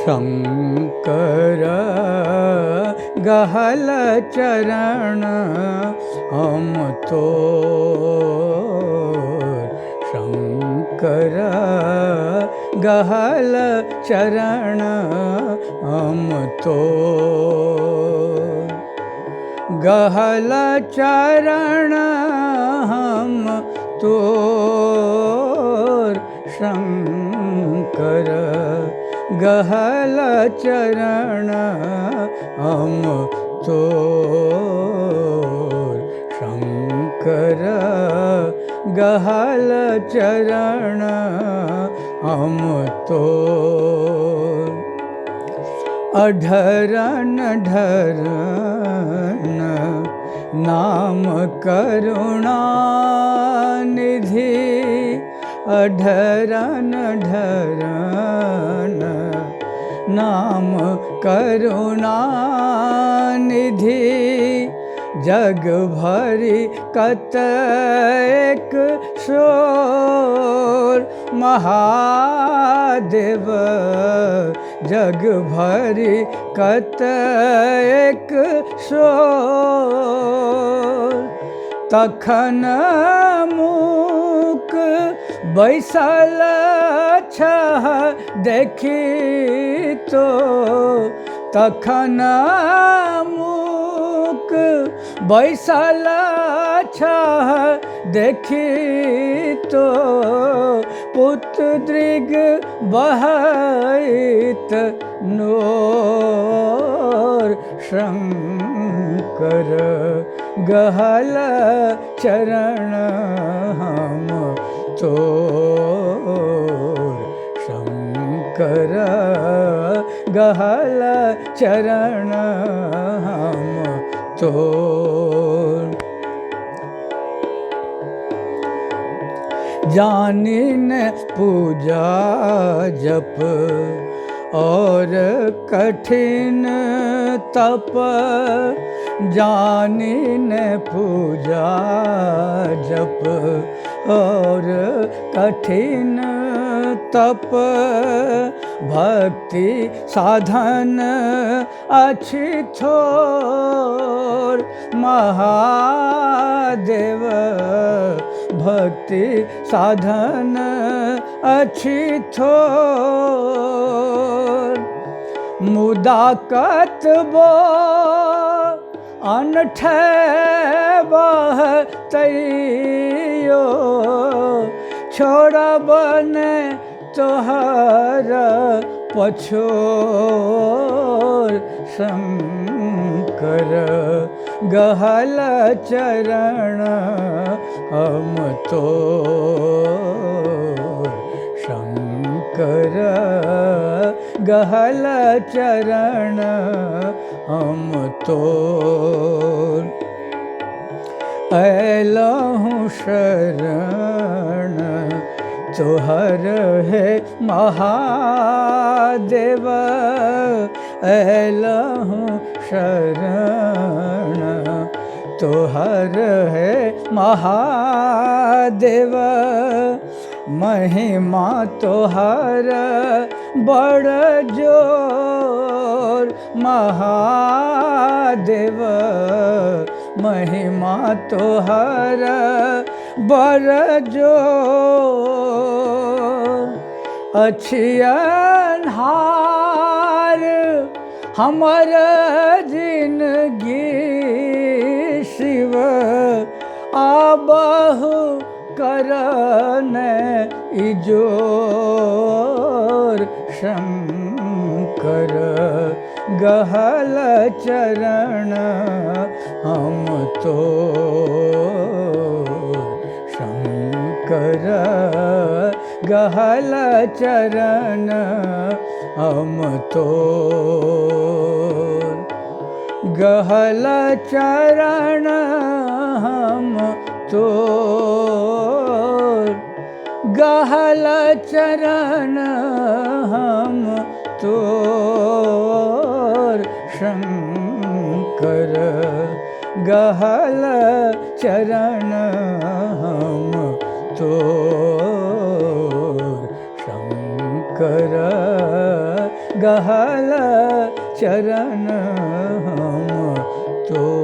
शंकर गहल चरण हम तो शंकर गहल चरण हम तो गहल चरण हम तो शंकर गहल चरण हम तो शंकर गहल चरण हम तो अढरन ढरन नाम करुणा निधि अढरन ढरन नाम करुणा निधि जग भरी कतैक शोर महादेव जग भरी कतैक शोर तखन मूक बैसल छह देखी तो तखन मूक बैसल छह देखी तो पुत दृग बहैत नोर शंकर गहल चरण हम तो शंकर गहल चरण हम तो जानिन पूजा जप और कठिन तप जानिन पूजा जप और कठिन तप भक्ति साधन अच्छी थोर महादेव भक्ति साधन अच्छी थोर मुदा कतबो अनठे बहतैयो छोड़ब ने तोहर पछोर शंकर गहल चरण हम तो शंकर गहल चरण हम तो ऐलहूँ शरण तोहर है महादेव ऐलहूँ शरण तोहर है महादेव महिमा तोहर बड़ जोर महादेव महिमा तोहर बड़ जोर अछियनहार हमर जिंदगी शिव आबहु करन इजोर शंकर गहल चरण हम तो शंकर गहल चरण हम तो गहल चरण हम तो गहल चरण हम तो शंकर गहल चरण हम तो शंकर गहल चरण हम तो